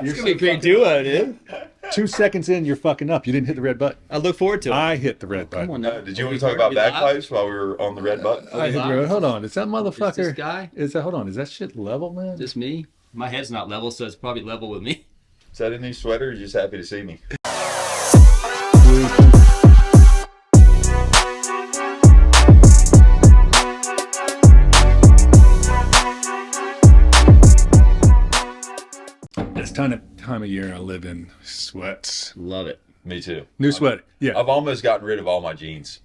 It's gonna be a great duo, dude. 2 seconds in, you're fucking up. You didn't hit the red button. I look forward to it. I hit the red button. Come on now. Did you want to talk about bagpipes while we were on the red button? Are we I hit the live? red. Hold on. Is that Is motherfucker? this guy? Is that? Hold on. Is that shit level, man? Just me? My head's not level, so it's probably level with me. Is that a new sweater? Or are you just happy to see me? This time of year I live in sweats. Love it. Me too. New sweat. Yeah. I've almost gotten rid of all my jeans.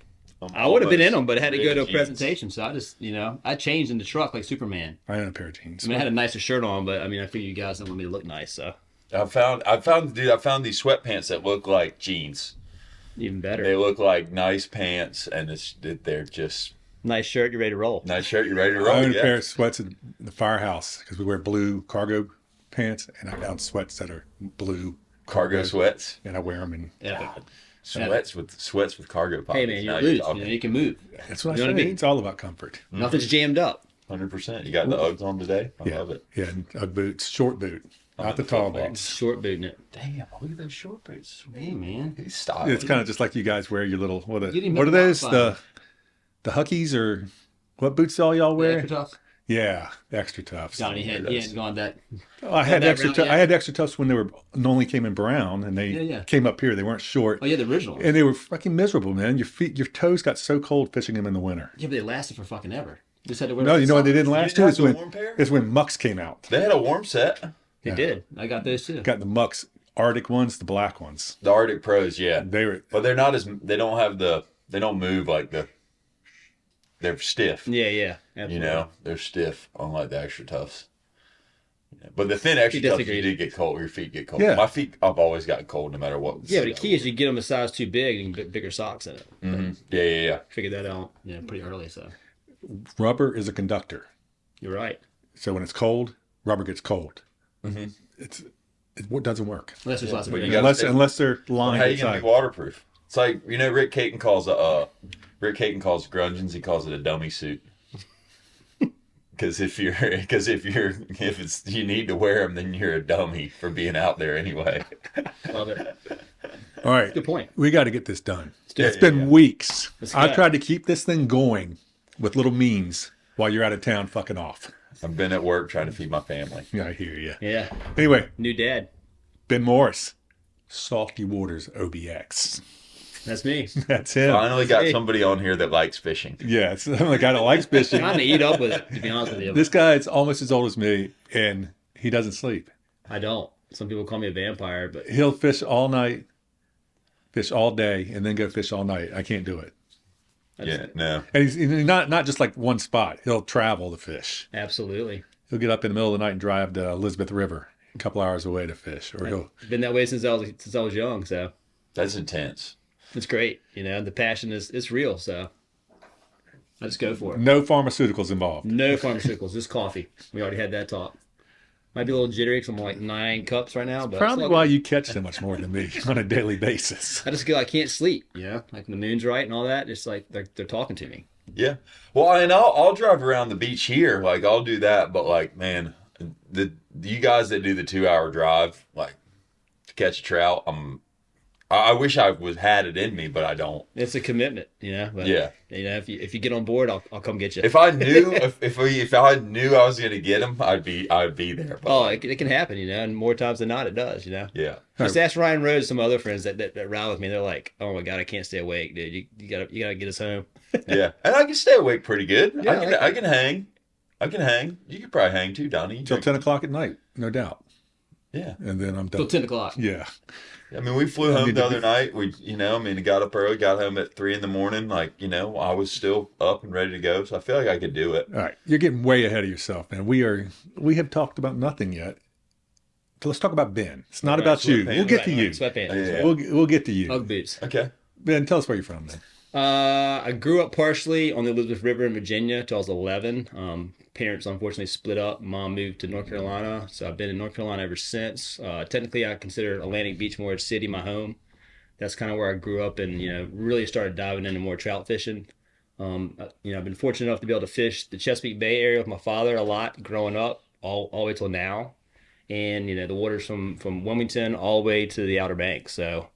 I would have been in them, but I had to rid go of to a jeans. presentation, so I just, I changed in the truck like Superman. I own a pair of jeans. I mean, I had a nicer shirt on, but I mean, I figured you guys don't want me to look nice, so I found these sweatpants that look like jeans. even better. They look like nice pants, and they're just Nice shirt, you're ready to roll. nice shirt. You ready to I roll? own a Yeah. pair of sweats at the firehouse because we wear blue cargo pants, and I found sweats that are blue Cargo sweats. and I wear them, and Yeah. Sweats with cargo pockets. Hey man, Now you're loose. talking. You can move. that's what You know I what say. I mean? It's all about comfort. Nothing's jammed up. 100%. You got the Uggs on today? I Yeah, love it. yeah. And Ugg boots, short boot, not the tall boots. Short booting it. Damn, look at those short boots. Hey man. He's styling. It's kind of just like you guys wear your little what You didn't are make those mine. the Huckies or what boots all y'all wear? Extra tough. Yeah, extra toughs. Johnny he hadn't gone that. Oh, I had that extra. round yet? I had extra toughs when they were only came in brown, and they Yeah. came up here. They weren't short, Oh yeah, the original. and they were fucking miserable, man. Your toes got so cold fishing them in the winter. Yeah, but they lasted for fucking ever. Just had to wear. No, them you know what they didn't You last didn't to have is the when warm pair? is when Mucks came out. They had a warm set. They Yeah. did. I got those too. Got the Mucks Arctic ones, the black ones. The Arctic Pros, yeah. They were But they don't move like they're stiff. Yeah. Absolutely. You know, they're stiff, unlike the extra toughs. Yeah. But the thin extra toughs, disagree. you did get cold. Your feet get cold. Yeah. My feet, I've always gotten cold no matter what. Yeah, but the key is you get them a size too big and you can put bigger socks in it. Yeah. Figured that out, pretty early. So rubber is a conductor, you're right. so when it's cold, rubber gets cold. Mm-hmm. It doesn't work Unless there's lots of But you big. gotta unless they're lined How you gonna inside. be waterproof? It's like Rick Caton calls grungeons. He calls it a dummy suit. Because if you need to wear them, then you're a dummy for being out there anyway. Love it. All right, Good point. we got to get this done. do It's it. been weeks. Let's I've go. tried to keep this thing going with little means while you're out of town fucking off. I've been at work trying to feed my family. Yeah, I hear you. Yeah. Anyway, New dad. Ben Morris, Salty Waters OBX. That's me. That's him. Finally got Hey. somebody on here that likes fishing. Yeah, it's the guy that likes fishing. Trying to eat up with it, to be honest with you. This guy's almost as old as me, and he doesn't sleep. I don't. Some people call me a vampire, but He'll fish all night, fish all day, and then go fish all night. I can't do it. Yeah, no. And he's not just like one spot. He'll travel to fish. absolutely. He'll get up in the middle of the night and drive to Elizabeth River, a couple hours away to fish, or he'll. Been that way since I was young, so That's intense. it's great. The passion is real, so I just go for it. No pharmaceuticals involved. No pharmaceuticals, just coffee. We already had that talk. Might be a little jittery because I'm like 9 cups right now, but Probably it's why all good. you catch so much more than me on a daily basis. I just feel I can't sleep. Like when the moon's right and all that. It's like they're talking to me. Yeah. Well, and I'll drive around the beach here. Like, I'll do that. But, like, man, you guys that do the 2-hour drive, like, to catch a trout, I wish I had it in me, but I don't. It's a commitment, But, Yeah. If you get on board, I'll come get you. If I knew if I knew I was gonna get him, I'd be there. But Oh, it can happen, And more times than not, it does, yeah. Just ask Ryan Rose and some other friends that ride with me. They're like, "Oh my god, I can't stay awake, dude. You gotta get us home." Yeah. And I can stay awake pretty good. Yeah, I can hang. I can hang. You could probably hang too, Donnie. Till 10 o'clock at night, no doubt. Yeah. And then I'm Till done. 10 o'clock. Yeah. I mean, we flew I home need the to other be- night. We got up early, got home at 3 a.m. Like, I was still up and ready to go. So I feel like I could do it. All right. You're getting way ahead of yourself, man. We have talked about nothing yet. So let's talk about Ben. It's not Right, about you. sweatpants. We'll get to Right, you. Sweatpants. Yeah. We'll get to you. Ugg boots. Okay. Ben, tell us where you're from, man. I grew up partially on the Elizabeth River in Virginia till I was 11. Parents unfortunately split up. Mom moved to North Carolina, so I've been in North Carolina ever since. Technically, I consider Atlantic Beach Morris City my home. That's kind of where I grew up and, really started diving into more trout fishing. I've been fortunate enough to be able to fish the Chesapeake Bay area with my father a lot growing up, all the way till now. and the water's from Wilmington all the way to the Outer Banks. So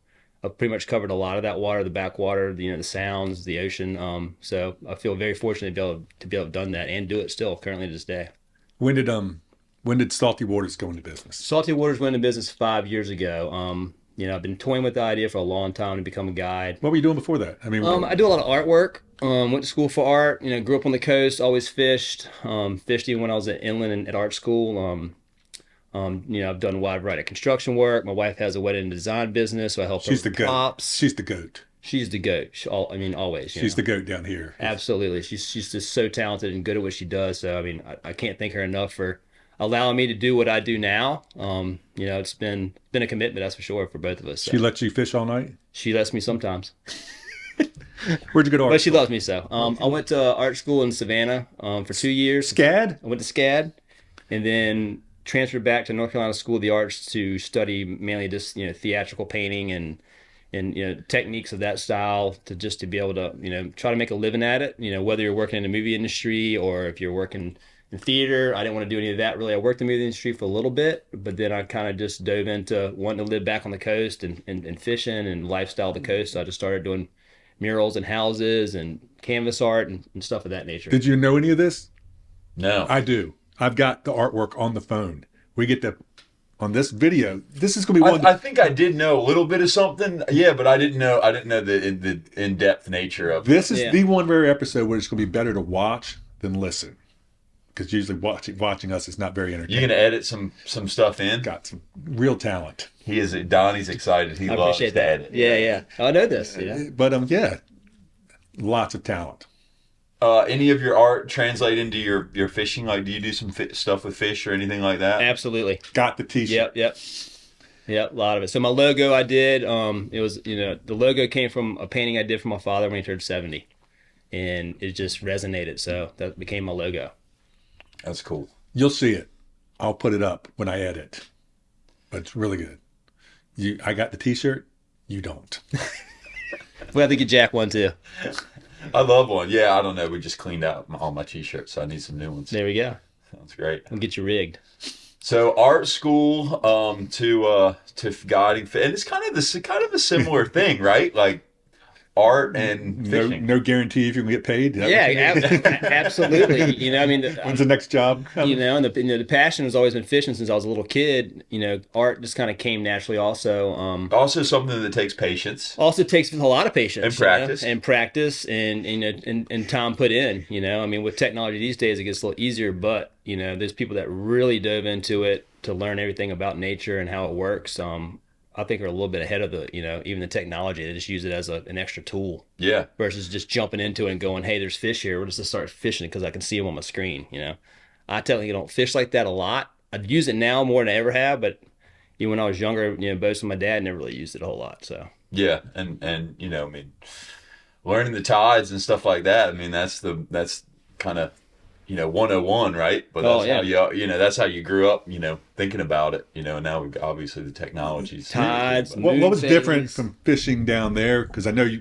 I've pretty much covered a lot of that water, the backwater, the sounds, the ocean. So I feel very fortunate to be able to have done that and do it still currently to this day. When did Salty Waters go into business? Salty Waters went into business 5 years ago. I've been toying with the idea for a long time to become a guide. What were you doing before that? I mean, I do a lot of artwork. Went to school for art. Grew up on the coast. Always fished. Fished even when I was at inland and at art school. I've done a wide variety of construction work. My wife has a wedding and design business, so I help her she's the with goat. props. She's the goat. She's the goat. Always. She's the goat down here. Absolutely. She's just so talented and good at what she does. So I can't thank her enough for allowing me to do what I do now. It's been a commitment, that's for sure, for both of us. So. She lets you fish all night? She lets me sometimes. Where'd you go to art But she school? loves me so. I went to art school in Savannah for 2 years. SCAD? I went to SCAD and then transferred back to North Carolina School of the Arts to study mainly just theatrical painting and techniques of that style to be able to try to make a living at it. Whether you're working in the movie industry or if you're working in theater. I didn't want to do any of that really. I worked in the movie industry for a little bit, but then I kind of just dove into wanting to live back on the coast and fishing and lifestyle of the coast. So I just started doing murals and houses and canvas art and stuff of that nature. Did you know any of this? No. I do. I've got the artwork on the phone. We get on this video. This is going to be one. I think I did know a little bit of something. Yeah, but I didn't know the in-depth nature of it. This is the one rare episode where it's going to be better to watch than listen. Because usually watching us is not very entertaining. You gonna edit some stuff in? Got some real talent. He is. Donnie's excited. He I loves appreciate to that. edit. Yeah. I know this. Yeah. But yeah, lots of talent. Any of your art translate into your fishing? Like, do you do some stuff with fish or anything like that? Absolutely. Got the T-shirt. Yep. A lot of it. So my logo I did. It was the logo came from a painting I did for my father when he turned 70, and it just resonated. So that became my logo. That's cool. You'll see it. I'll put it up when I edit. But it's really good. I got the T-shirt. You don't. We'll have to get Jack one too. I love one. Yeah, I don't know. We just cleaned out all my T-shirts, so I need some new ones. There we go. Sounds great. We'll get you rigged. So art school to guiding, and it's kind of a similar thing, right? Like art and fishing. No guarantee if you're going to get paid. Absolutely. When's the next job? And the passion has always been fishing since I was a little kid. Art just kind of came naturally. Also, Also something that takes patience. also takes a lot of patience And practice. and practice and time put in. With technology these days, it gets a little easier. But there's people that really dove into it to learn everything about nature and how it works. I think are a little bit ahead of even the technology. They just use it as an extra tool. Yeah. Versus just jumping into it and going, hey, there's fish here. We'll just start fishing because I can see them on my screen. I technically don't fish like that a lot. I'd use it now more than I ever have, but when I was younger, both of my dad never really used it a whole lot. So Yeah, and learning the tides and stuff like that. That's kind of 101, right? But that's how that's how you grew up, thinking about it, and now we've obviously the technologies. Tides. But- What was Moon different phase. from fishing down there? Because I know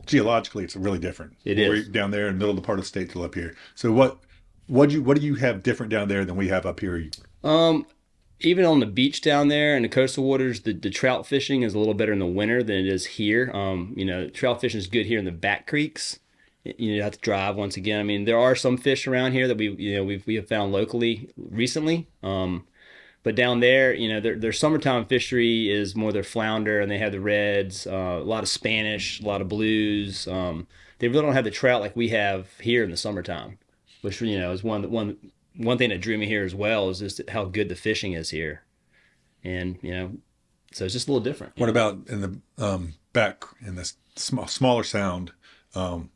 geologically, it's really different. It We're is. down there in the middle of the part of the state to up here. So what do you have different down there than we have up here? Even on the beach down there in the coastal waters, the trout fishing is a little better in the winter than it is here. Trout fishing is good here in the back creeks. You have to drive once again. There are some fish around here that we have found locally recently. But down there, their summertime fishery is more their flounder, and they have the reds, a lot of Spanish, a lot of blues. They really don't have the trout like we have here in the summertime, which is one thing that drew me here as well, is just how good the fishing is here, and so it's just a little different. What about in the back in this smaller sound?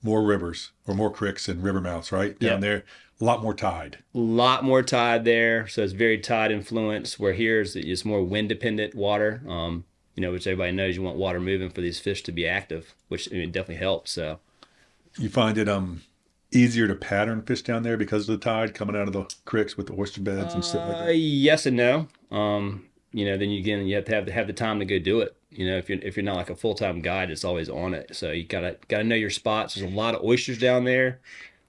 More rivers or more creeks and river mouths, right? Down there, a lot more tide. A lot more tide there, so it's very tide influenced. Where here is more wind dependent water, which everybody knows you want water moving for these fish to be active, which definitely helps. So You find it easier to pattern fish down there because of the tide coming out of the creeks with the oyster beds and stuff like that? yes and no. Then you have to have the time to go do it. If you're not like a full-time guide, it's always on it. So you gotta know your spots. There's a lot of oysters down there,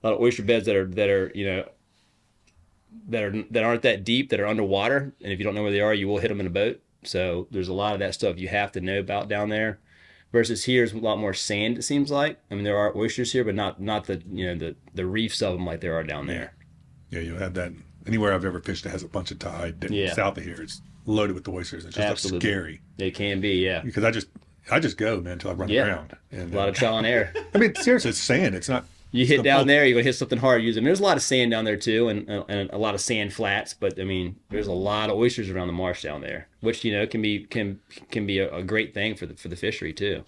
a lot of oyster beds that are that aren't that deep, that are underwater, and if you don't know where they are, you will hit them in a boat. So there's a lot of that stuff you have to know about down there. Versus here is a lot more sand. It seems like. I mean, there are oysters here, but not the the reefs of them like there are down there. Yeah, you'll have that anywhere I've ever fished that has a bunch of tide. South of here, it's loaded with oysters. It's just scary. It can be, yeah. Because I just go, man, until I run around. And, a lot of trial and error. I mean, seriously, it's sand. It's not. You hit down there, you're gonna hit something hard. Use them. There's a lot of sand down there too, and a lot of sand flats. But I mean, there's a lot of oysters around the marsh down there, which can be a great thing for the fishery too.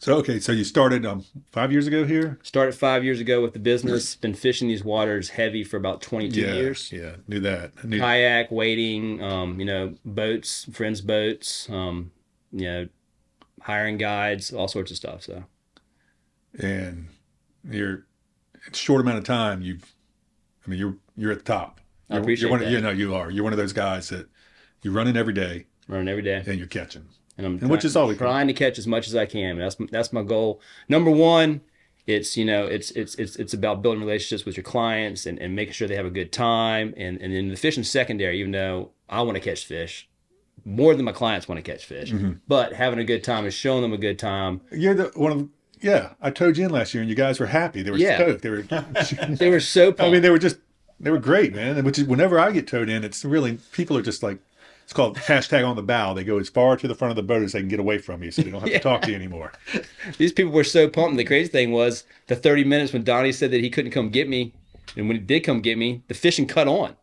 So okay, so you started 5 years ago here. Started 5 years ago with the business. Been fishing these waters heavy for about 22 years. Yeah, knew that. Kayak, wading, boats, friends' boats, hiring guides, all sorts of stuff. So, and you're short amount of time. You're at the top. I appreciate that. You are. You're one of those guys that you run in every day. Running every day, and you're catching. And which is always trying to catch as much as I can. That's my goal. Number one, it's about building relationships with your clients and making sure they have a good time. And then the fishing secondary, even though I want to catch fish more than my clients want to catch fish, but having a good time and showing them a good time. You're I towed you in last year and you guys were happy. They were stoked. They were so pumped. I mean, they were great, man. Which is whenever I get towed in, it's really, people are just like, it's called hashtag on the bow. They go as far to the front of the boat as they can get away from you, so they don't have to talk to you anymore. These people were so pumped. And the crazy thing was the 30 minutes when Donnie said that he couldn't come get me, and when he did come get me, the fishing cut on.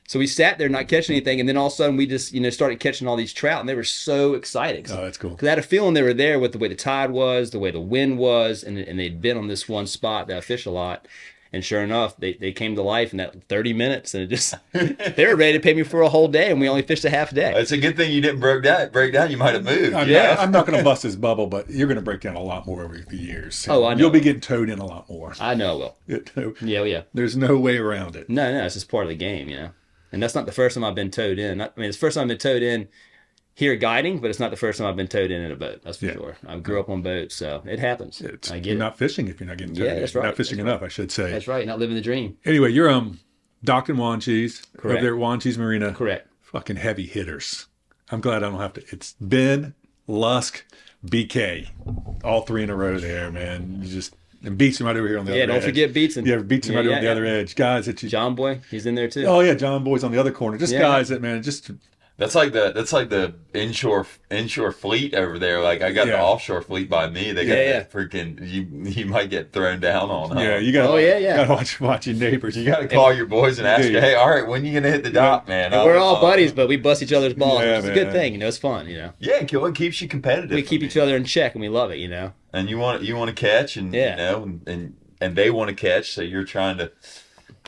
So we sat there not catching anything, and then all of a sudden we just started catching all these trout, and they were so excited. Oh, that's cool. Because I had a feeling they were there with the way the tide was, the way the wind was, and they'd been on this one spot that I fish a lot. And sure enough, they came to life in that 30 minutes, and they were ready to pay me for a whole day, and we only fished a half day. It's a good thing you didn't break down. You might have moved. I'm not going to bust this bubble, but you're going to break down a lot more over the years. So I know. You'll be getting towed in a lot more. I know I will. Yeah. There's no way around it. No, it's just part of the game, And that's not the first time I've been towed in. It's the first time I've been towed in here guiding, but it's not the first time I've been towed in a boat. That's for sure. I grew up on boats, so it happens. I get you're not fishing if you're not getting towed in. That's right. You're not fishing enough, I should say. That's right. Not living the dream. Anyway, you're docked in Wanchese. Correct. Over there at Wanchese Marina. Correct. Fucking heavy hitters. I'm glad I don't have to. It's Ben, Lusk, BK. All three in a row there, man. And Beatson right over here on the other edge. Yeah, don't forget Beatson. Yeah, Beatson right over on the other edge. Guys that you... John Boy, he's in there too. Oh, yeah, John Boy's on the other corner. Guys that, man, That's like the inshore fleet over there. Like I got the offshore fleet by me. They got that freaking you might get thrown down on. Huh? Yeah, you got to watch your neighbors. You got to call your boys and ask, hey, all right, when you gonna hit the dock, man? We're all buddies, but we bust each other's balls. It's a good thing, it's fun, Yeah, it keeps you competitive. We keep each other in check, and we love it, And you want to catch, and and they want to catch, so you're trying to.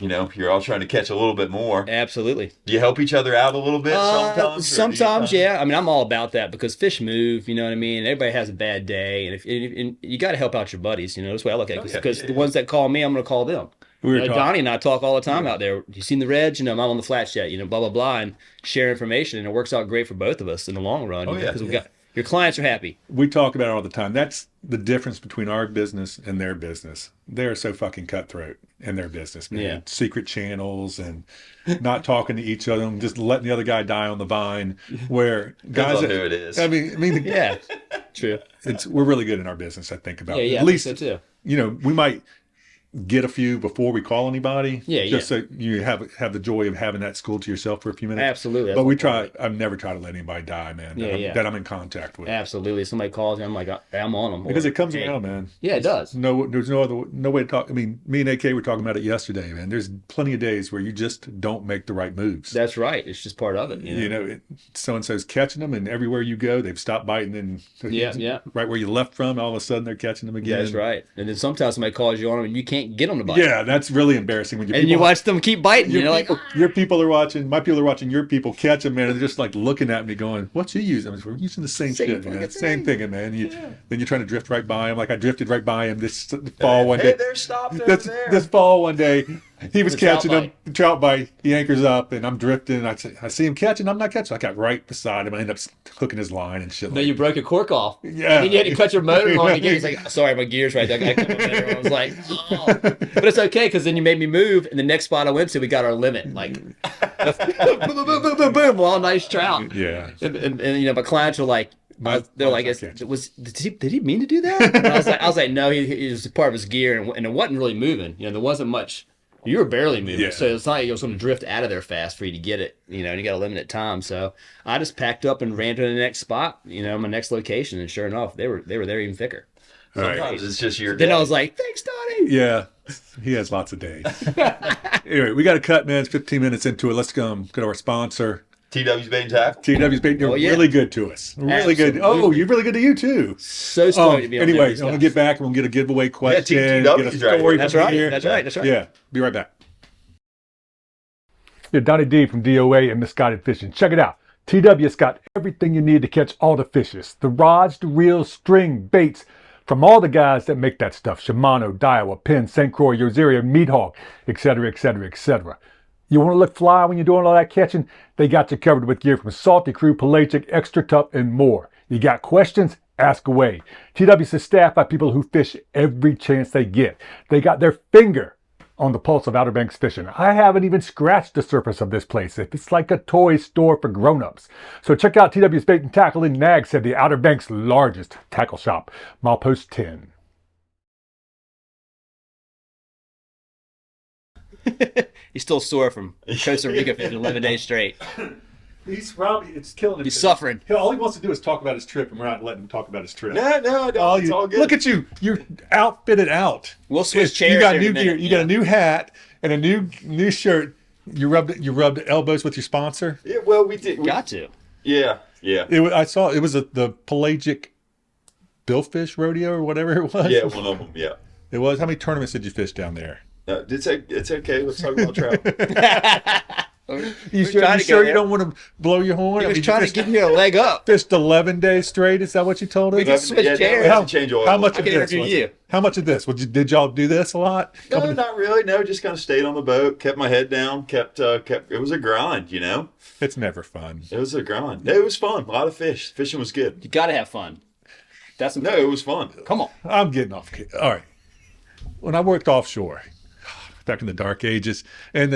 You're all trying to catch a little bit more. Absolutely. Do you help each other out a little bit sometimes? Sometimes, yeah. I'm all about that because fish move, you know what I mean? Everybody has a bad day, and you got to help out your buddies, That's the way I look at it. Because the ones that call me, I'm going to call them. Donnie and I talk all the time out there. You seen the reds? I'm on the flats yet, blah, blah, blah, and share information, and it works out great for both of us in the long run. Because we got your clients are happy. We talk about it all the time. That's the difference between our business and their business. They're so fucking cutthroat in their business, man. Yeah. Secret channels and not talking to each other and just letting the other guy die on the vine. Where guys, who it is. I mean, yeah, true. We're really good in our business. I think about at least so too. We might get a few before we call anybody. Just so you have the joy of having that school to yourself for a few minutes. Absolutely. But we try. I've never tried to let anybody die, man. That I'm in contact with. Absolutely. Somebody calls me, I'm like, I'm on them. Because it comes around, man. Yeah, it does. There's no way to talk. I mean, me and AK were talking about it yesterday, man. There's plenty of days where you just don't make the right moves. That's right. It's just part of it. So and so's catching them, and everywhere you go, they've stopped biting, and right where you left from, all of a sudden they're catching them again. That's right. And then sometimes somebody calls you on them, and you can't get them to bite. Yeah, that's really embarrassing when you watch them keep biting. Your people are watching. My people are watching your people catch them, man. And they're just like looking at me, going, "What you using?" I mean, we're using the same shit, man. Same thing, man. Then you're trying to drift right by him, like I drifted right by him this fall one day. Hey, they're stopped over there. This fall one day, He was With a trout catching bite. the trout bite. He anchors up, and I'm drifting. I see him catching. I'm not catching. I got right beside him. I end up hooking his line and shit. No, you broke a cork off. Yeah. And then you had to cut your motor on again. He's like, sorry, my gear's right there. I cut my motor on. I was like, oh. But it's okay because then you made me move. And the next spot I went to, we got our limit. Like, boom, boom, boom, boom, boom, boom. All nice trout. Yeah. And you know, my clients were like, they're like, did he mean to do that? And I was like, no, he was part of his gear, and it wasn't really moving. You know, there wasn't much. You were barely moving, Yeah. so it's not like it was going to drift out of there fast for you to get it. You know, and you got a limited time. So I just packed up and ran to the next spot. You know, my next location, and sure enough, they were there even thicker. Sometimes it's just your Then day. I was like, thanks, Donnie. Yeah. He has lots of days. Anyway, we got to cut, man. It's 15 minutes into it. Let's go to our sponsor. TW's Bait and Tackle. TW's been yeah. really good to us. Really good. Oh, Absolutely. you're really good to you too. So stoked to be on there Anyway, with I'm these gonna guys. get back and we'll get a giveaway question. TTW's get a right story here. That's from right. here. That's right. That's right. Yeah. Be right back. Yeah, Donnie D from DOA and Misguided Fishing. Check it out. TW's got everything you need to catch all the fishes. The rods, the reels, string, baits, from all the guys that make that stuff. Shimano, Daiwa, Penn, St. Croix, Yoseria, Meathawk, etc., etc., etc. You want to look fly when you're doing all that catching? They got you covered with gear from Salty Crew, Pelagic, Extra Tough, and more. You got questions? Ask away. TW's is staffed by people who fish every chance they get. They got their finger on the pulse of Outer Banks fishing. I haven't even scratched the surface of this place. It's like a toy store for grown-ups. So check out TW's Bait and Tackle in Nags Head, the Outer Banks' largest tackle shop. Milepost 10. He's still sore from Costa Rica for 11 days straight. He's probably it's killing him. He's suffering. All he wants to do is talk about his trip, and we're not letting him talk about his trip. No, I don't. It's all good. Look at you. You're outfitted out. We'll switch chairs. You got every new gear. minute. You got a new hat and a new shirt. You rubbed elbows with your sponsor. Yeah, well, we did. Got to. Yeah. I saw it was the Pelagic Billfish Rodeo or whatever it was. Yeah, one of them. Yeah. It was. How many tournaments did you fish down there? No, it's okay. Let's talk about trout. You trying to sure go you don't want to blow your horn? He was you trying to fished- give me a leg up. fished 11 days straight. Is that what you told us? can switch Yeah, chairs. we have to change oil. How much I of can this? interview was you. it? How much of this? Did y'all do this a lot? No, not really. No, just kind of stayed on the boat, kept my head down, kept. It was a grind, you know. It's never fun. It was a grind. It was fun. A lot of fish. Fishing was good. You got to have fun. That's No, it was fun. Come on. I'm getting off. All right. When I worked offshore, back in the dark ages, and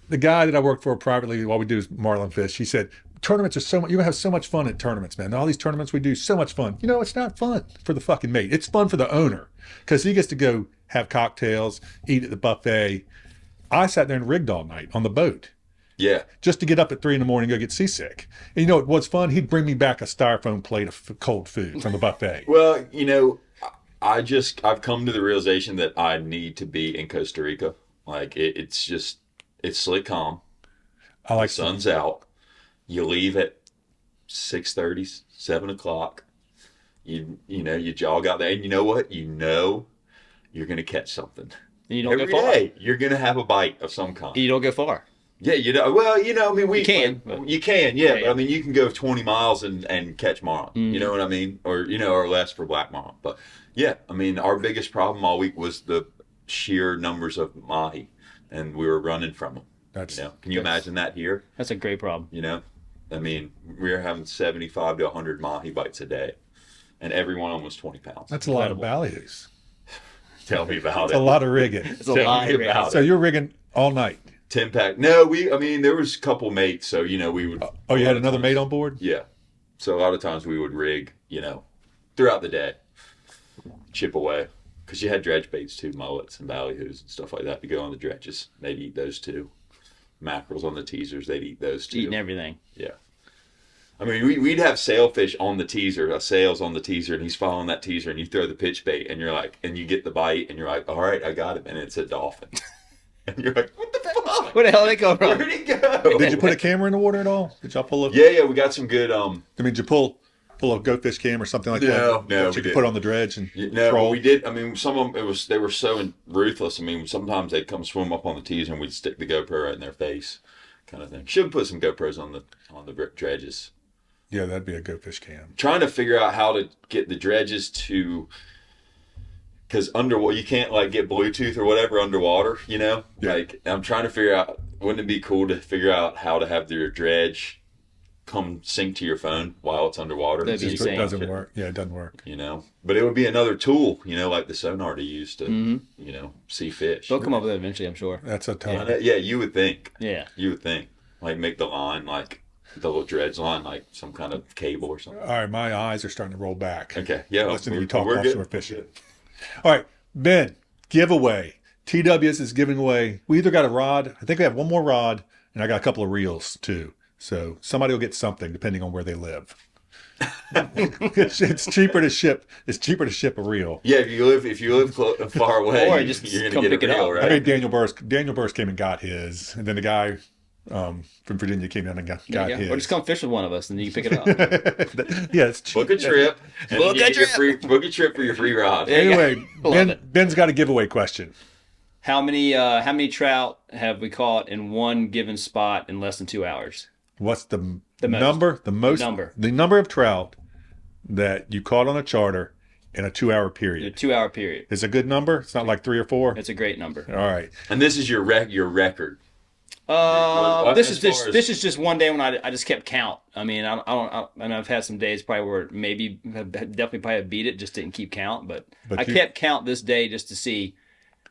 the guy that I worked for privately while we do marlin fish, he said, tournaments are so much, you're gonna have so much fun at tournaments, man. All these tournaments we do, so much fun. You know, it's not fun for the fucking mate. It's fun for the owner because he gets to go have cocktails, eat at the buffet. I sat there and rigged all night on the boat Yeah. just to get up at 3 a.m. and go get seasick. And you know what was fun? He'd bring me back a styrofoam plate of cold food from the buffet. Well, you know, I've come to the realization that I need to be in Costa Rica. Like it's slick calm. I like Sun's out. You leave at 6:30, 7 o'clock. You jog out there, and you know what? You know you're gonna catch something. And you don't Every go far. day, you're gonna have a bite of some kind. You don't go far. Yeah, I mean, You can, but- you can, yeah, Yeah, but I mean, you can go 20 miles and catch marlin. Mm-hmm. You know what I mean, or less for black marlin. But yeah, I mean, our biggest problem all week was the sheer numbers of mahi, and we were running from them. Can you imagine that here? That's a great problem. I mean, we were having 75 to 100 mahi bites a day, and every one of them was 20 pounds. That's a lot of values. Tell me about It's a it. lot of rigging. It's a Tell lot me of about So you're rigging all night. 10-pack. No, I mean, there was a couple mates, so we would. Oh, you a had lot of another times- mate on board? Yeah. So a lot of times we would rig, throughout the day, chip away, because you had dredge baits too, mullets and ballyhoos and stuff like that to go on the dredges. They'd eat those too. Mackerels on the teasers, they'd eat those too. Eating everything. Yeah. I mean, we'd have sailfish on the teaser, sails on the teaser, and he's following that teaser, and you throw the pitch bait, and you're like, and you get the bite, and you're like, all right, I got him, and it's a dolphin. And you're like, what the fuck? Where the hell did they go from? Where'd he go? Did you put a camera in the water at all? Did y'all pull up? Yeah, we got some good. Did you pull a go fish cam or something like that? No, that we you could didn't. put on the dredge and No, troll? but we did. I mean, some of them they were so ruthless. I mean, sometimes they'd come swim up on the teaser and we'd stick the GoPro right in their face, kind of thing. Should put some GoPros on the dredges. Yeah, that'd be a go fish cam. Trying to figure out how to get the dredges to because underwater you can't like get Bluetooth or whatever underwater. You know, Yeah. like I'm trying to figure out. Wouldn't it be cool to figure out how to have your dredge come sync to your phone while it's underwater? That'd be It insane. doesn't work. Yeah, it doesn't work. You know, but it would be another tool. You know, like the sonar to use to you know see fish. They'll come up with it eventually, I'm sure. That's a tough. Yeah, you would think. Yeah. You would think like make the line like the little dredge line like some kind of cable or something. All right, my eyes are starting to roll back. Okay, yeah. Listen to you we're- talk we're offshore good. fishing. All right, Ben, giveaway. TWS is giving away. We either got a rod. I think we have one more rod, and I got a couple of reels too. So somebody will get something depending on where they live. it's cheaper to ship. It's cheaper to ship a reel. Yeah, if you live far away, Or just you're come gonna get pick a it reel, up. right? I think Daniel Burris came and got his, and then the guy from Virginia came in and got Yeah. his. Or just come fish with one of us and you can pick it up. Yeah, it's cheap. Book a trip. And Book you a get your trip. book a trip for your free rod. Yeah. Anyway, Love it. Ben's got a giveaway question. How many trout have we caught in one given spot in less than 2 hours? What's the most. number? The most Number. The number of trout that you caught on a charter in a 2-hour In a period. 2-hour period. Is a good number? It's not like 3 or 4. It's a great number. All right. And this is your record. This as is just far as- this is just one day when I just kept count. I mean, and I've had some days probably where maybe definitely probably have beat it, just didn't keep count. But I kept count this day just to see,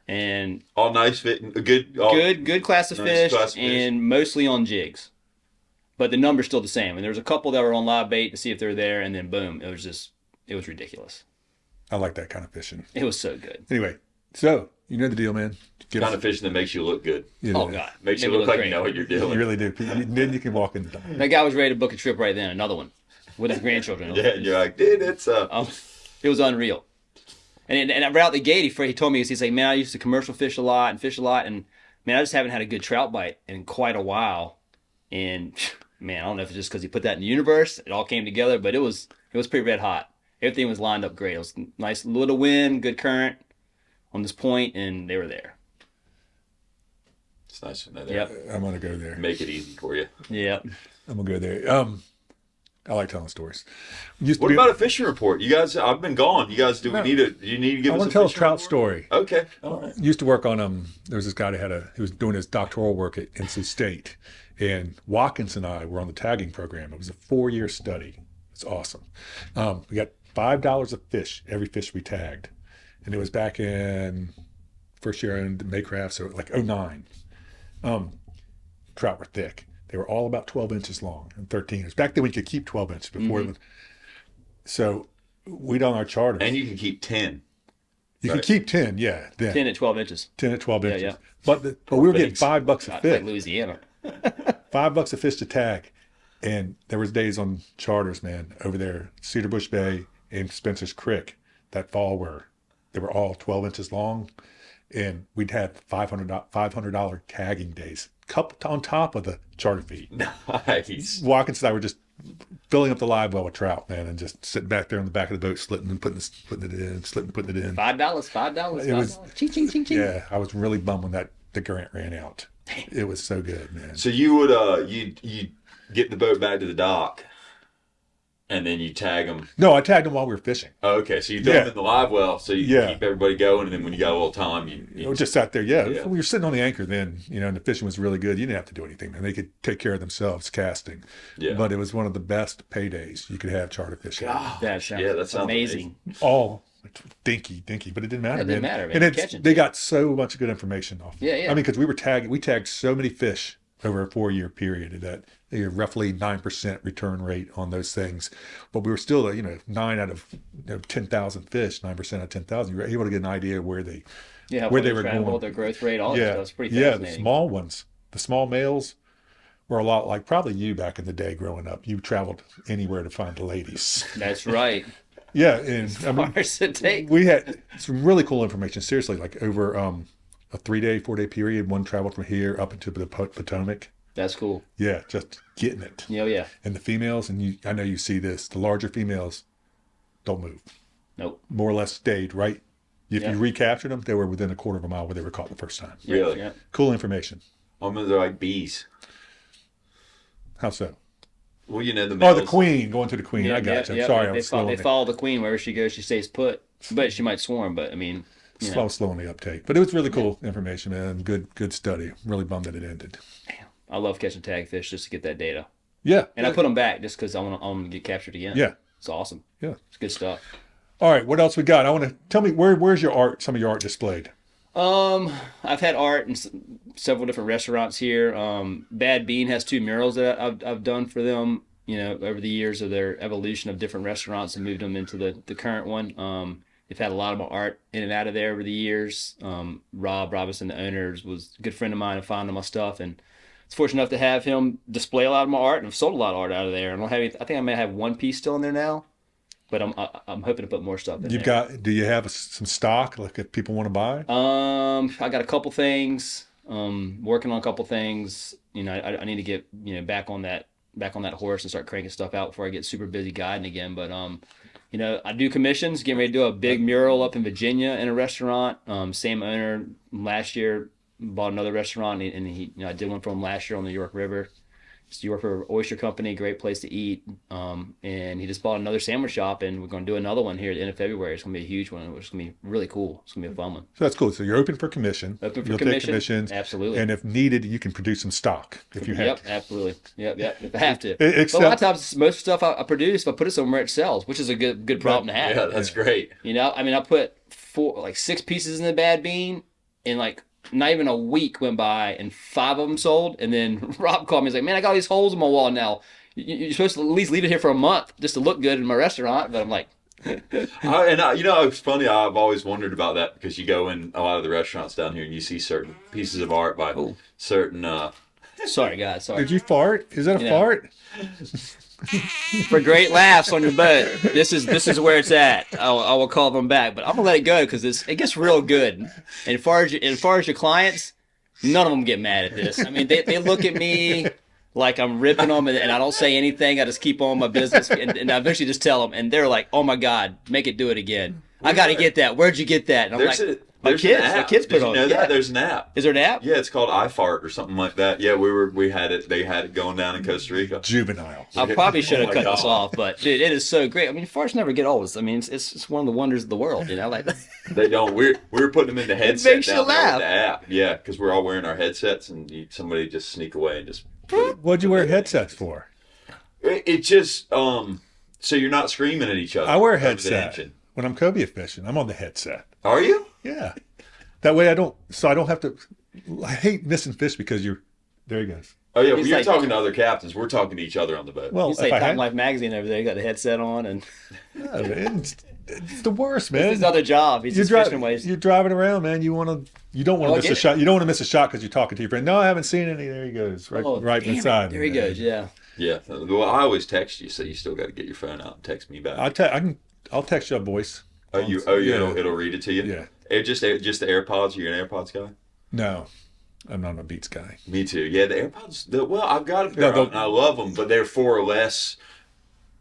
and All nice fit, good, all, good class of nice fish, class of fish. and mostly on jigs. But the number's still the same. And there's a couple that were on live bait to see if they're there, and then boom, it was ridiculous. I like that kind of fishing. It was so good. Anyway, so you know the deal, man. Give kind us- of fishing that makes you look good. you Oh know, God, Makes you Made me look like great. you know what you're You doing. really do. Then you can walk in the dock. That guy was ready to book a trip right then. Another one with his grandchildren. Yeah, you're like, dude, it's It was unreal. And right out the gate, he told me, he's like, man, I used to commercial fish a lot, and man, I just haven't had a good trout bite in quite a while. And man, I don't know if it's just because he put that in the universe, it all came together, but it was pretty red hot. Everything was lined up great. It was nice little wind, good current on this point, and they were there. it's nice to know that. Yep. I'm gonna go there. Make it easy for you. Yep. I'm gonna go there. I like telling stories. Used to What be- about a fishing report? You guys, I've been gone. You guys, do No. you need to give I us want a to tell a fishing trout report? story. Okay. All right. Used to work on there was this guy that he was doing his doctoral work at NC State, and Watkins and I were on the tagging program. It was a 4-year study. It's awesome. We got $5 a fish every fish we tagged, and it was back in first year in Maycraft, so like 09. Trout were thick. They were all about 12 inches long and 13 inches. Back then we could keep 12 inches before it was. So we'd on our charters. And you can keep 10. You could keep 10, yeah. Then 10 at 12 inches. 10 at 12 inches. yeah. But we were getting Thanks. $5 a God, it's like fish. Louisiana. $5 a fish to tag. And there was days on charters, man, over there, Cedar Bush Bay and Spencer's Creek that fall where they were all 12 inches long. And we'd have $500 tagging days on top of the charter fee. Nice. Watkins and I were just filling up the live well with trout, man, and just sitting back there on the back of the boat, slitting and putting it in, slitting and putting it in. $5. It was- Ching, ching, ching, ching. Yeah, I was really bummed when the grant ran out. It was so good, man. So you would you get the boat back to the dock, and then you tag them. No, I tagged them while we were fishing. Oh, okay, so you throw Yeah. them in the live well, so you Yeah. keep everybody going, and then when you got a little time, We just sat there. Yeah, Yeah. we were sitting on the anchor then, and the fishing was really good. You didn't have to do anything, and they could take care of themselves casting. Yeah. But it was one of the best paydays you could have charter fishing. That sounds Yeah, that sounds amazing. All dinky, but it didn't matter. It didn't man. matter, man. And it's, Catching. they got so much good information off. Yeah, yeah. I mean, because we tagged so many fish over a 4-year period that they had roughly 9% return rate on those things. But we were still, 9 out of 10,000 fish, 9% out of 10,000. You were able to get an idea where they, Yeah, where they they were travel, going. their growth rate, all that yeah, stuff. It's pretty yeah, the fascinating. small ones, the small males were a lot like probably you back in the day growing up. You traveled anywhere to find the ladies. That's right. Yeah, and I mean, Far as it takes. we had some really cool information. Seriously, like over a 3-day, 4-day period, one traveled from here up into the Potomac. That's cool. Yeah, just getting it. Oh, yeah. And the females, and I know you see this, the larger females don't move. Nope. More or less stayed right. If Yeah. you recaptured them, they were within a quarter of a mile where they were caught the first time. Really? Yeah. Cool information. Almost they're like bees. How so? Well, the Oh, males. the queen, going to the queen. I got you. Yeah, Sorry, I they was follow, slowing they it. follow the queen wherever she goes. She stays put. But she might swarm. But I mean, you know, slow on the uptake. But it was really cool information, man. Good study. I'm really bummed that it ended. I love catching tagfish just to get that data. Yeah. And I put them back just because I want them to get captured again. Yeah. It's awesome. Yeah. It's good stuff. All right. What else we got? I want to tell me where's your art? Some of your art displayed. I've had art in several different restaurants here. Bad Bean has 2 murals that I've done for them, you know, over the years of their evolution of different restaurants and moved them into the current one. They've had a lot of my art in and out of there over the years. Rob Robinson, the owner, was a good friend of mine and found all my stuff, and it's fortunate enough to have him display a lot of my art, and I've sold a lot of art out of there. And I think I may have one piece still in there now, but I'm hoping to put more stuff in there. Do you have some stock, like if people want to buy? I got a couple things. Working on a couple things. You know, I need to get, you know, back on that horse and start cranking stuff out before I get super busy guiding again. But you know, I do commissions. Getting ready to do a big mural up in Virginia in a restaurant. Same owner last year bought another restaurant, and he, you know, I did one for him last year on the York River. It's the York River Oyster Company, great place to eat. And he just bought another sandwich shop, and we're going to do another one here at the end of February. It's going to be a huge one, which is going to be really cool. It's going to be a fun one. So that's cool. So you're open for commission. Open for You'll commission. take commissions. Absolutely. And if needed, you can produce some stock if you have. Yep, absolutely. Yep. If I have to. Except, but a lot of times, most stuff I produce, if I put it somewhere, it sells, which is a good problem to have. Yeah, that's great. You know, I mean, I put 6 pieces in the Bad Bean, and like not even a week went by, and 5 of them sold. And then Rob called me. He's like, "Man, I got all these holes in my wall now. You're supposed to at least leave it here for a month just to look good in my restaurant." But I'm like, You know, it's funny. I've always wondered about that because you go in a lot of the restaurants down here and you see certain pieces of art by certain. sorry, guys. Sorry. did you fart? Is that a fart? For great laughs on your boat. This is where it's at. I will call them back, but I'm gonna let it go because it gets real good. And as far as your clients, none of them get mad at this. I mean, they look at me like I'm ripping them, and I don't say anything. I just keep on my business, and I eventually just tell them, and they're like, "Oh my God, make it do it again. I got to get that. Where'd you get that?" And I'm like, my kids put it on. Did you know that? There's an app. Is there an app? Yeah, it's called iFart or something like that. Yeah, we had it. They had it going down in Costa Rica. Juvenile. I probably should have Oh my cut this God. off, but dude, it is so great. I mean, farts never get old. I mean, it's one of the wonders of the world. You know, like They don't. We're putting them in the headset makes you down there laugh. with the app. Yeah, because we're all wearing our headsets, and somebody just sneak away and just. What'd you wear headsets for? It just so you're not screaming at each other. I wear a over the headset engine. when I'm cobia fishing. I'm on the headset. Are you? Yeah. That way I don't have to. I hate missing fish because there he goes. Oh yeah, well, He's you're like- talking to other captains. We're talking to each other on the boat. Well, He's if like I Time had, Life magazine over there. You got the headset on, and no, man, it's the worst, man. his other job. He's just fishing ways. You're driving around, man. You don't want to miss a shot. You don't want to miss a shot because you're talking to your friend. No, I haven't seen any. There he goes, right Damn it. beside me. There he man. goes. Yeah. Yeah. Well, I always text you, so you still got to get your phone out and text me back. I'll text you a voice. It'll read it to you. Yeah. Just the AirPods. You're an AirPods guy. No, I'm not a Beats guy. Me too. Yeah, the AirPods. Well, I've got a pair, No, and I love them, but they're for less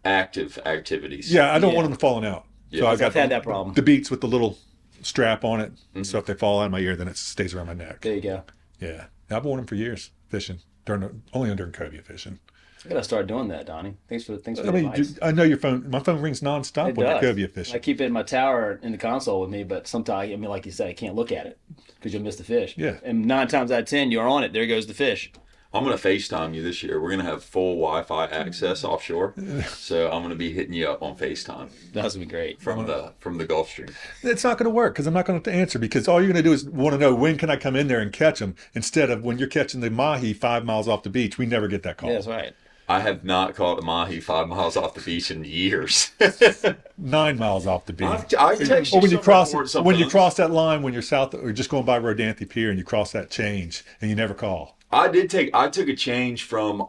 active activities. Yeah, I don't Yeah. want them falling out. Yeah. So I I've got had that problem. the Beats with the little strap on it. So if they fall out of my ear, then it stays around my neck. There you go. Yeah, I've worn them for years fishing. Only during cobia fishing. I gotta start doing that, Donnie. Thanks for I the mean, advice. I know your phone. My phone rings nonstop It when you're does. cobia fishing. I keep it in my tower in the console with me, but sometimes, I mean, like you said, I can't look at it because you'll miss the fish. Yeah. And 9 times out of 10, you're on it. There goes the fish. I'm gonna FaceTime you this year. We're gonna have full Wi-Fi access offshore, so I'm gonna be hitting you up on FaceTime That's gonna be great. from the Gulf Stream. It's not going to work because I'm not going to answer because all you're going to do is want to know when can I come in there and catch them instead of when you're catching the mahi 5 miles off the beach. We never get that call. Yeah, that's right. I have not caught a mahi 5 miles off the beach in years. 9 miles off the beach. I text Or when you something cross for something when you else. cross that line when you're south or just going by Rodanthe Pier and you cross that change and you never call. I took a change from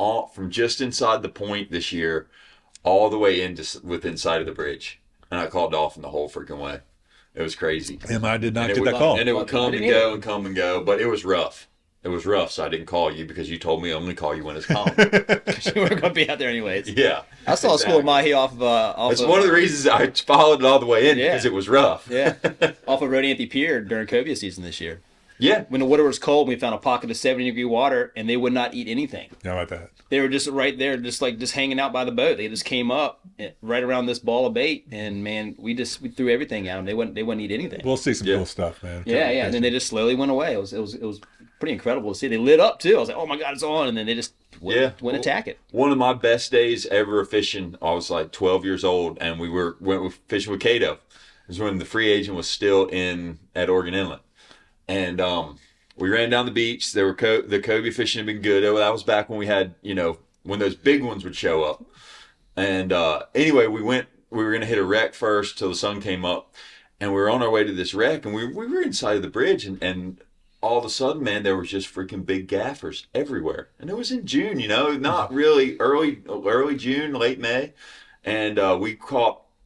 just inside the point this year, all the way into within sight of the bridge, and I called dolphin the whole freaking way. It was crazy. And I did not And get that call. And it would come I and didn't go either. and come and go, but it was rough. It was rough, so I didn't call you because you told me I'm going to call you when it's calm. You were gonna be out there anyways. Yeah. I saw a school of mahi off of That's one of the reasons I followed it all the way in Yeah. because it was rough. yeah, off of Rodanthe Pier during cobia season this year. Yeah. When the water was cold, we found a pocket of 70-degree water, and they would not eat anything. How about that? They were just right there, just hanging out by the boat. They just came up right around this ball of bait, and man, we threw everything at them. They wouldn't eat anything. We'll see some cool stuff, man. Yeah. And then they just slowly went away. It was pretty incredible to see. They lit up too. I was like, oh my god, it's on! And then they just went attack it. One of my best days ever fishing. I was like 12 years old, and we went fishing with Cato. It was when the free agent was still at Oregon Inlet, and we ran down the beach. There were the Kobe fishing had been good. That was back when we had, when those big ones would show up. And anyway, we were going to hit a wreck first till the sun came up. And we were on our way to this wreck. And we were inside of the bridge. And all of a sudden, man, there was just freaking big gaffers everywhere. And it was in June, not really early June, late May. And we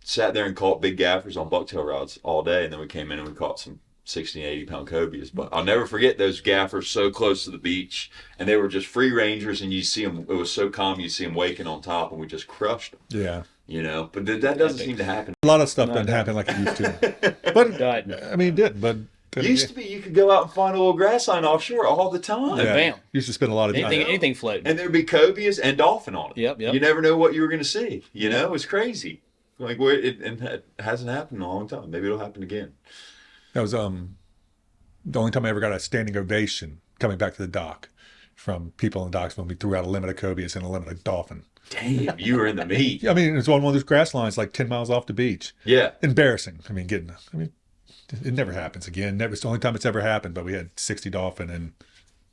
sat there and caught big gaffers on bucktail rods all day. And then we came in and we caught some 60 and 80 pound cobias. But I'll never forget those gaffers so close to the beach, and they were just free rangers, and you see them, it was so calm, you see them waking on top, and we just crushed them. Yeah. But that doesn't seem to happen. A lot of stuff doesn't happen like it used to. But I mean, it did. But it used to be you could go out and find a little grass line offshore all the time. Yeah. Bam. Used to spend a lot of time. Anything floating. And there'd be cobias and dolphin on it. Yep. You never know what you were going to see. It was crazy. Like it hasn't happened in a long time. Maybe it'll happen again. That was the only time I ever got a standing ovation coming back to the dock from people in the docks when we threw out a limit of cobias and a limit of dolphin. Damn, you were in the meat. I mean, it was on one of those grass lines like 10 miles off the beach. Yeah. Embarrassing. I mean, it never happens again. It's the only time it's ever happened, but we had 60 dolphin and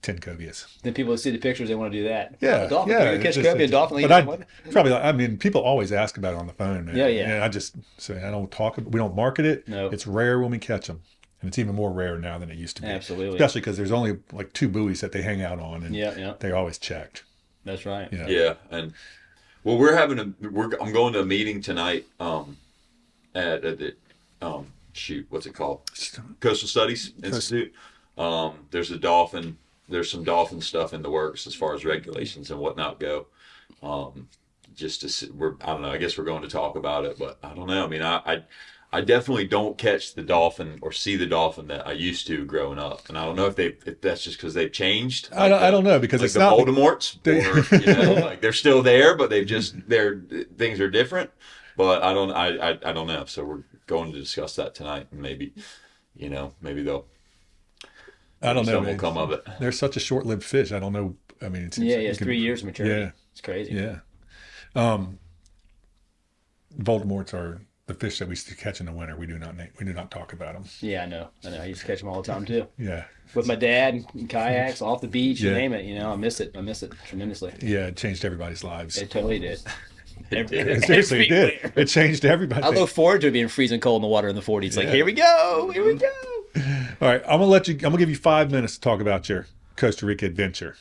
10 cobias. Then people see the pictures, they want to do that. Yeah. Dolphin, yeah. catch cobia, dolphin. But people always ask about it on the phone. Yeah. And I just say, we don't market it. No. It's rare when we catch them. And it's even more rare now than it used to be. Absolutely. Especially because there's only like 2 buoys that they hang out on, and they're always checked. That's right. Yeah, and well, I'm going to a meeting tonight at the what's it called? Coastal Studies Institute. There's some dolphin stuff in the works as far as regulations and whatnot go. Just to see, I don't know. I guess we're going to talk about it, but I don't know. I mean, I definitely don't catch the dolphin or see the dolphin that I used to growing up, and I don't know if that's just because they've changed. I don't know, because like it's the not Voldemorts, or like they're still there, but their things are different. But I don't know. So we're going to discuss that tonight, and maybe they'll. I don't know. Something will come of it. They're such a short-lived fish. I don't know. I mean, it's 3 years of maturity. Yeah, it's crazy. Yeah. Voldemorts are the fish that we used to catch in the winter. We do not talk about them. Yeah, I know. I used to catch them all the time too. Yeah. With my dad, in kayaks, off the beach, you name it. I miss it tremendously. Yeah, it changed everybody's lives. It totally did. Seriously, it did. It changed everybody. I look forward to it being freezing cold in the water in the 40s. It's like, here we go. All right, I'm gonna give you 5 minutes to talk about your Costa Rica adventure.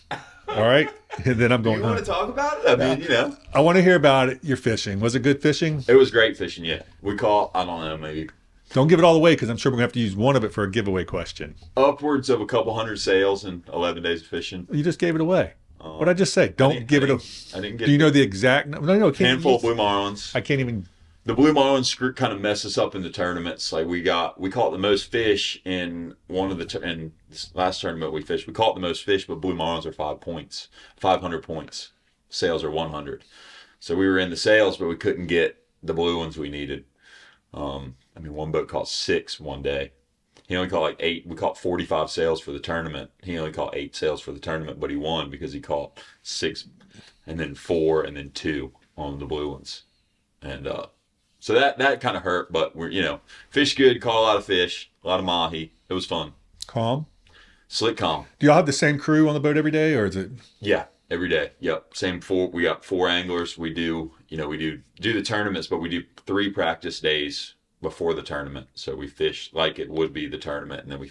All right, and then I'm going. You want to talk about it? I mean, I want to hear about it. Your fishing, was it good fishing? It was great fishing. Yeah, we caught, I don't know, maybe. Don't give it all away, because I'm sure we're gonna have to use one of it for a giveaway question. Upwards of a couple hundred sails in 11 days of fishing. You just gave it away. What did I just say? Don't give it away. I didn't get. Do you know the exact? No. Handful of blue marlins. I can't even. The blue marlins kind of mess us up in the tournaments. Like we caught the most fish in in this last tournament we fished. We caught the most fish, but blue marlins are 500 points. Sales are 100. So we were in the sales, but we couldn't get the blue ones we needed. One boat caught 6 one day. He only caught like 8. We caught 45 sales for the tournament. He only caught 8 sales for the tournament, but he won because he caught 6, and then 4, and then 2 on the blue ones, and so that kind of hurt, but we're, fish good, caught a lot of fish, a lot of mahi. It was fun. Calm? Slick calm. Do y'all have the same crew on the boat every day, or is it? Yeah, every day. Yep. Same 4. We got 4 anglers. We do the tournaments, but we do 3 practice days before the tournament. So we fish like it would be the tournament, and then we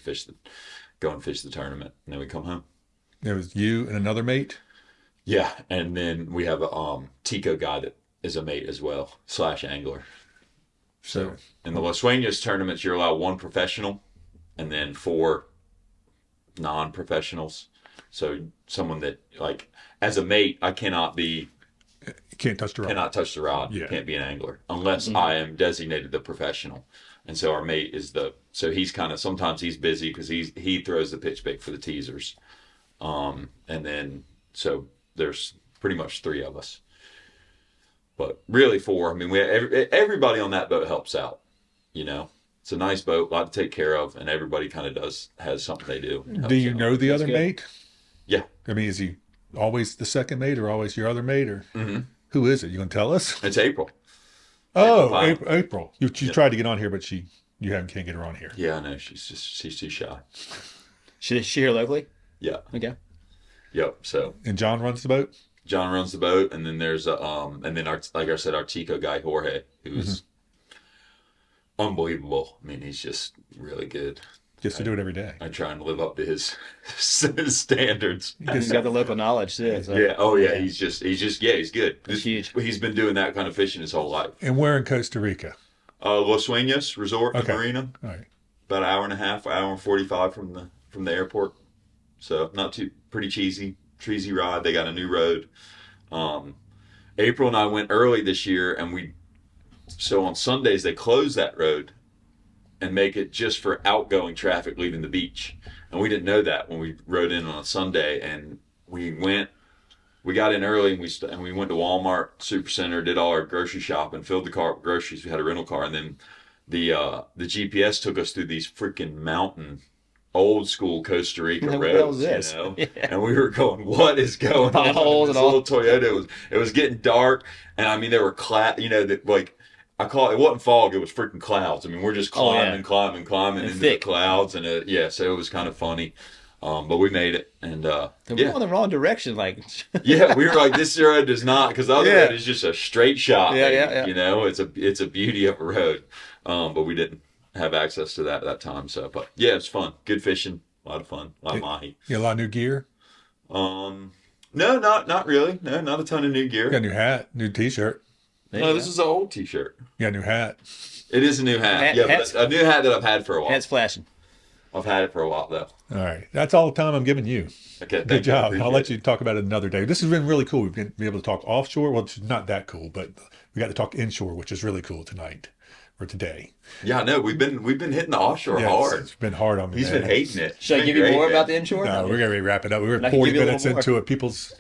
go and fish the tournament, and then we come home. There was you and another mate? Yeah, and then we have a Tico guy that is a mate as well, / angler. So in the Los Sueños tournaments, you're allowed 1 professional and then 4 non-professionals. So someone that, like, as a mate, I cannot be You can't touch the rod. Cannot touch the rod. Yeah. Can't be an angler unless I am designated the professional. And so our mate is so he's kind of, sometimes he's busy because he throws the pitch bait for the teasers. And then, so there's pretty much 3 of us, but really 4. I mean, everybody on that boat helps out, you know. It's a nice boat, a lot to take care of, and everybody kind of has something they do. Do you know the other good. mate? Yeah. I mean, is he always the second mate or always your other mate? Or who is it? You gonna tell us? It's April. Oh, April. You tried to get on here, but can't get her on here. Yeah, I know. She's too shy. She here locally? Yeah. Okay. Yep. So And John runs the boat. John runs the boat, and then there's and then like I said, our Tico guy Jorge, who's unbelievable. I mean, he's just really good. Gets to do it every day. I try and live up to his standards. He's got the local knowledge too. So. Yeah. Oh yeah. He's good. That's huge. He's been doing that kind of fishing his whole life. And where in Costa Rica? Los Sueños Resort and Okay. Marina. All right. About an hour and a half, hour and 45 from the airport. So not too pretty cheesy ride. They got a new road. April and I went early this year, and so on Sundays they close that road and make it just for outgoing traffic leaving the beach. And we didn't know that when we rode in on a Sunday, and we got in early, and we went to Walmart Supercenter, did all our grocery shopping, filled the car with groceries. We had a rental car, and then the GPS took us through these freaking mountain, old school Costa Rica What the hell roads, is this? you know. Yeah. And we were going, what is going on? Potholes This and all. little Toyota it was getting dark, and I mean there were like. I call it wasn't fog, it was freaking clouds. I mean, we're just climbing into the clouds, and so it was kind of funny. But we made it, and We're going the wrong direction, like. yeah, we were like, this road does not, because the other road is just a straight shot. Yeah, baby. yeah. You know, it's a beauty of a road. But we didn't have access to that at that time. So, but yeah, it's fun. Good fishing, a lot of fun, a lot of mahi. You got a lot of new gear. No, not really. No, not a ton of new gear. You got a new hat, new T-shirt. No, this is an old T-shirt. You got a new hat. It is a new hat. Yeah, but a new hat that I've had for a while. Head's flashing. I've had it for a while though. All right, that's all the time I'm giving you. Okay, Good job. I'll let you talk about it another day. This has been really cool. We've been able to talk offshore. Well, it's not that cool, but we got to talk inshore, which is really cool tonight or today. Yeah, no, we've been hitting the offshore Yeah, hard. It's been hard on me. He's man. been hating it. Should I give you more about the inshore? No, we're gonna wrap it up. We were I can 40 give you a minutes little into it.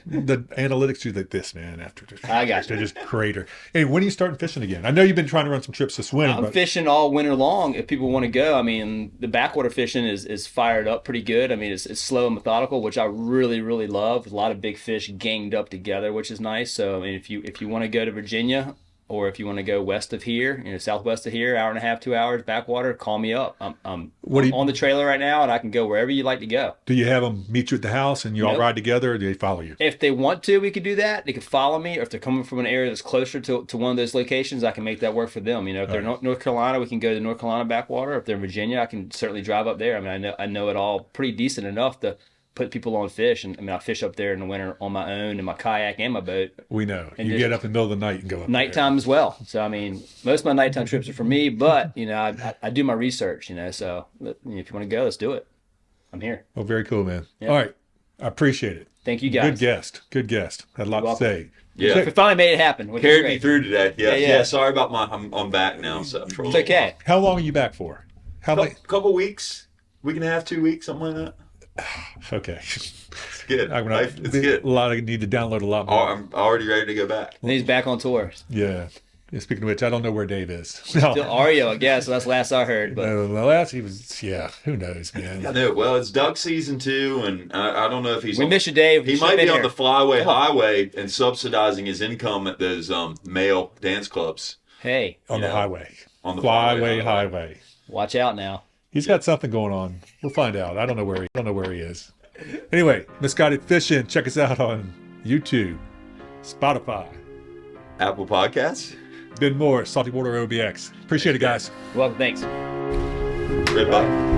The analytics do like this, man. After I got you. they just crater. Hey, when are you starting fishing again? I know you've been trying to run some trips this winter. I'm but fishing all winter long if people want to go. I mean, the backwater fishing is fired up pretty good. I mean, it's slow and methodical, which I really, really love. A lot of big fish ganged up together, which is nice. So, I mean, if you want to go to Virginia, or if you want to go west of here, southwest of here, hour and a half, 2 hours, backwater, call me up. I'm on the trailer right now, and I can go wherever you'd like to go. do you have them meet you at the house and you all Nope. ride together, or do they follow you? If they want to, we could do that. They could follow me, or if they're coming from an area that's closer to one of those locations, I can make that work for them. If they're North Carolina, we can go to North Carolina backwater. If they're in Virginia, I can certainly drive up there. I mean, I know it all pretty decent enough to put people on fish, and I mean, I fish up there in the winter on my own in my kayak and my boat. We know. And You get up in the middle of the night and go up Nighttime as well. So I mean, most of my nighttime trips are for me, but I do my research. So if you want to go, let's do it. I'm here. Well, very cool, man. Yeah. All right. I appreciate it. Thank you guys. Good guest. Had a lot to welcome. say. Yeah, We finally made it happen. Which is carried me great. through today. Yeah, Yeah. yeah. Sorry about I'm back now. So It's okay. How long are you back for? How long? Couple weeks, week and a half, 2 weeks, something like that. Okay. It's good. I'm gonna, It's good. A lot. I need to download a lot more. I'm already ready to go back. And he's back on tour. Yeah. Speaking of which, I don't know where Dave is. Still Ario, I guess. That's the last I heard. But Last he was, yeah. Who knows, man? I know. Well, it's duck season 2, and I don't know if he's. we miss you, Dave. He You might should've be been on here. the Flyway Highway and subsidizing his income at those male dance clubs Hey, On the know, highway. on the Flyway Highway. watch out now. He's got something going on. We'll find out. I don't know where he is. Anyway, Misguided Fishing. Check us out on YouTube, Spotify. Apple Podcasts. Ben Morris, Salty Water OBX. Appreciate it, guys. Well, thanks. Red Button.